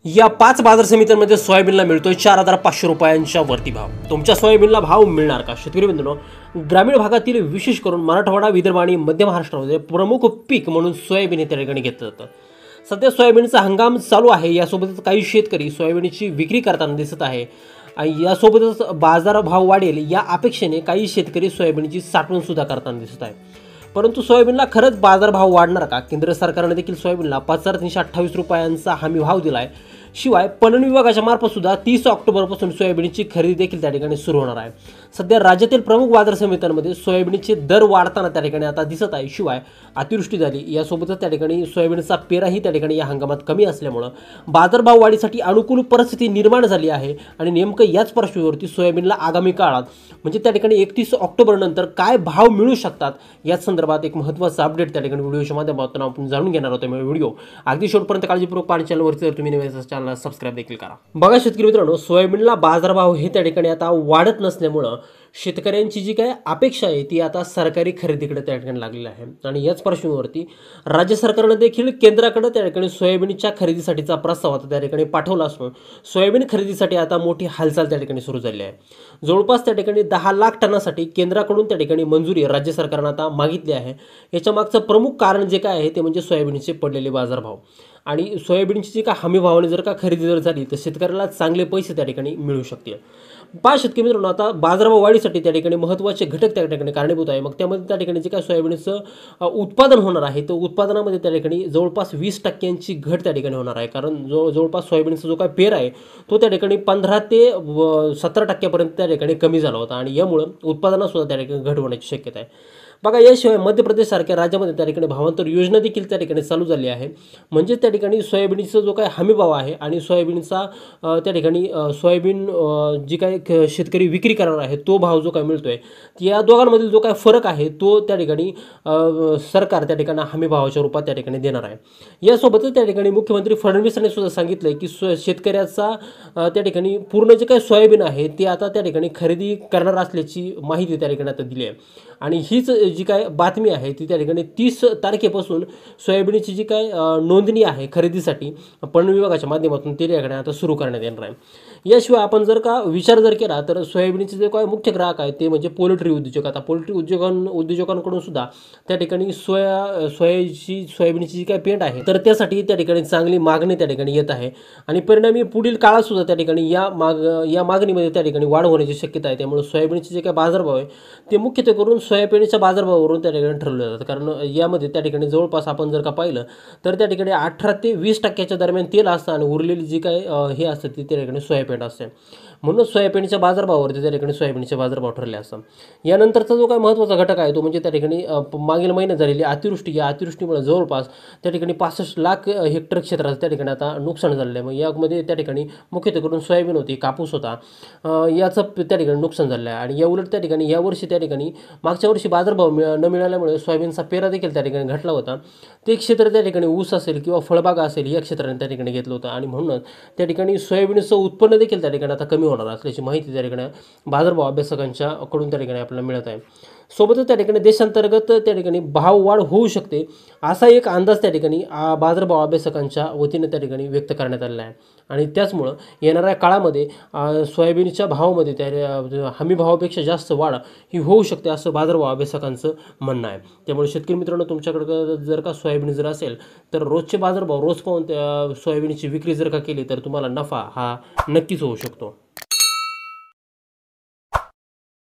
या 5 बाजार समित्यांमध्ये सोयाबीनला मिळतोय 4,500 रुपयांच्या वरती भाव। तुमच्या सोयाबीनला भाव मिळणार का? शेतकरी बंधूंनो, ग्रामीण भागातील विशेष करून मराठवाडा, विदर्भ आणि मध्य महाराष्ट्रामध्ये प्रमुख पीक म्हणून सोयाबीन हे त्या ठिकाणी घेतलं जातं। सध्या सोयाबीनचा हंगाम चालू आहे, यासोबतच काही शेतकरी सोयाबीनची विक्री करताना दिसत आहे। यासोबतच बाजार भाव वाढेल या अपेक्षेने काही शेतकरी सोयाबीनची साठवण सुद्धा करताना दिसत आहे। परंतु सोयाबीनला खरंच बाजारभाव वाढणार का? केंद्र सरकारने देखील सोयाबीनला 5,328 रुपयांचा हमी भाव दिलाय। शिवाय पणन विभागाच्या मार्फत सुद्धा 30 ऑक्टोबरपासून सोयाबीनची खरेदी देखील त्या ठिकाणी सुरू होणार आहे। सध्या राज्यातील प्रमुख बाजार समित्यांमध्ये सोयाबीनचे दर वाढताना त्या ठिकाणी आता दिसत आहे। शिवाय अतिवृष्टी झाली, यासोबतच त्या ठिकाणी सोयाबीनचा पेराही त्या ठिकाणी या हंगामात कमी असल्यामुळे बाजारभाव वाढीसाठी अनुकूल परिस्थिती निर्माण झाली आहे। आणि नेमकं याच पार्श्वभूमीवरती सोयाबीनला आगामी काळात म्हणजे त्या ठिकाणी 31 ऑक्टोबर नंतर काय भाव मिळू शकतात याच संदर्भात एक महत्त्वाचा अपडेट त्या ठिकाणी व्हिडिओच्या माध्यमातून आपण जाणून घेणार आहोत। व्हिडिओ अगदी शेवटपर्यंत काळजीपूर्वक पाहणे, चॅनलवरती जर तुम्ही नवीन असाल चॅनलला सबस्क्राइब देखील करा। बघा शेतकरी मित्रांनो, सोयाबीनला बाजारभाव हे त्या ठिकाणी आता वाढत नसल्यामुळे शेतकऱ्यांची जी काय अपेक्षा आहे ती आता सरकारी खरेदीकडे त्या ठिकाणी लागलेली आहे। आणि याच पार्श्वभूमीवरती राज्य सरकारने देखील केंद्राकडे त्या ठिकाणी सोयाबीनच्या खरेदीसाठीचा प्रस्ताव आता त्या ठिकाणी पाठवला असून सोयाबीन खरेदीसाठी आता मोठी हालचाल त्या ठिकाणी सुरू झाली आहे। जवळपास त्या ठिकाणी 10 लाख टनासाठी केंद्राकडून त्या ठिकाणी मंजुरी राज्य सरकारने आता मागितली आहे। याच्या मागचं प्रमुख कारण जे काय आहे ते म्हणजे सोयाबीनचे पडलेले बाजारभाव आणि सोयाबीनची जी काय हमी भावाने जर का खरेदी जर झाली तर शेतकऱ्याला चांगले पैसे त्या ठिकाणी मिळू शकतील। पहा शेतकरी मित्रांनो, आता बाजारभाव वाढीसाठी त्या ठिकाणी महत्त्वाचे घटक त्या ठिकाणी कारणीभूत आहे। मग त्यामध्ये त्या ठिकाणी जे काय सोयाबीनचं उत्पादन होणार आहे तर उत्पादनामध्ये त्या ठिकाणी जवळपास 20% घट त्या ठिकाणी होणार आहे। कारण जवळपास सोयाबीनचा जो काय पेर आहे तो त्या ठिकाणी 15 ते 17% त्या ठिकाणी कमी झाला होता आणि यामुळे उत्पादनात सुद्धा त्या ठिकाणी घट होण्याची शक्यता आहे। बघा, याशिवाय मध्य प्रदेशसारख्या राज्यामध्ये त्या ठिकाणी भावांतर योजना देखील त्या ठिकाणी चालू झाली आहे। म्हणजे त्या ठिकाणी सोयाबीनचा जो काय हमी भाव आहे आणि सोयाबीनचा त्या ठिकाणी सोयाबीन जी काय शेतकरी विक्री करणार आहे तो भाव जो काय मिळतोय या दोघांमधील जो काय फरक आहे तो त्या ठिकाणी सरकार त्या ठिकाणी हमी भावाच्या रूपात त्या ठिकाणी देणार आहे। यासोबतच त्या ठिकाणी मुख्यमंत्री फडणवीसांनी सुद्धा सांगितलंय की शेतकऱ्याचा त्या ठिकाणी पूर्ण जे काही सोयाबीन आहे ते आता त्या ठिकाणी खरेदी करणार असल्याची माहिती त्या ठिकाणी आता दिली आहे। आणि हीच जी काय बातमी आहे ती त्या ठिकाणी 30 तारखेपासून सोयाबीनची जी काय नोंदणी आहे खरेदीसाठी पणन विभागाच्या माध्यमातून ते ठिकाणी आता सुरू करण्यात येणार आहे। याशिवाय आपण जर का विचार जर केला तर सोयाबीनचे जे काय मुख्य ग्राहक आहेत ते म्हणजे पोल्ट्री उद्योजक। आता पोल्ट्री उद्योजकांकडून सुद्धा त्या ठिकाणी सोयाबीनची जी काय पेंड आहे तर त्यासाठी त्या ठिकाणी चांगली मागणी त्या ठिकाणी येत आहे आणि परिणामी पुढील काळात सुद्धा त्या ठिकाणी या मागणीमध्ये त्या ठिकाणी वाढ होण्याची शक्यता आहे। त्यामुळे सोयाबीनचे जे काय बाजारभाव आहे ते मुख्यत्वे करून सोयाबीनच्या बाजारभावावरून त्या ठिकाणी ठरवले जातात। कारण यामध्ये त्या ठिकाणी जवळपास आपण जर का पाहिलं तर त्या ठिकाणी 18 ते 20% दरम्यान तेल असतं आणि उरलेली जी काय हे असतं ती त्या ठिकाणी सोयाबीन असते। म्हणून सोयाबीनच्या बाजारभावावरती त्या ठिकाणी सोयाबीनचे बाजारभाव ठरले असतात। यानंतरचा जो काय महत्त्वाचा घटक आहे तो म्हणजे त्या ठिकाणी मागील महिन्यात झालेली अतिवृष्टी, या अतिवृष्टीमुळे जवळपास त्या ठिकाणी 65 लाख हेक्टर क्षेत्राचं त्या ठिकाणी आता नुकसान झालेलं आहे। मग यामध्ये त्या ठिकाणी मुख्यत्वे करून सोयाबीन होती, कापूस होता, याचं त्या ठिकाणी नुकसान झालं आहे। आणि याउलट त्या ठिकाणी यावर्षी त्या ठिकाणी मागच्या वर्षी बाजारभाव न मिळाल्यामुळे सोयाबीनचा पेरा देखील त्या ठिकाणी घटला होता। ते क्षेत्र त्या ठिकाणी ऊस असेल किंवा फळबागा असेल या क्षेत्राने त्या ठिकाणी घेतलं होतं आणि म्हणूनच त्या ठिकाणी सोयाबीनचं उत्पन्न देखील त्या ठिकाणी आता कमी होणार असल्याची माहिती त्या ठिकाणी बाजारभाव अभ्यासकांच्या कडून त्या ठिकाणी आपल्याला मिळत आहे। सोबतच त्या ठिकाणी देशांतर्गत त्या ठिकाणी भाव वाढ होऊ शकते असा एक अंदाज त्या ठिकाणी बाजारभाव अभ्यासकांच्या वतीने त्या ठिकाणी व्यक्त करण्यात आलेला आहे। आणि त्याचमुळं येणाऱ्या काळामध्ये सोयाबीनच्या भावामध्ये त्या हमी भावापेक्षा जास्त वाढ ही होऊ शकते असं बाजारभाव अभ्यासकांचं म्हणणं आहे। त्यामुळे शेतकरी मित्रांनो, तुमच्याकडे जर का सोयाबीन जर असेल तर रोजचे बाजारभाव रोज पाहून त्या सोयाबीनची विक्री जर का केली तर तुम्हाला नफा हा नक्कीच होऊ शकतो।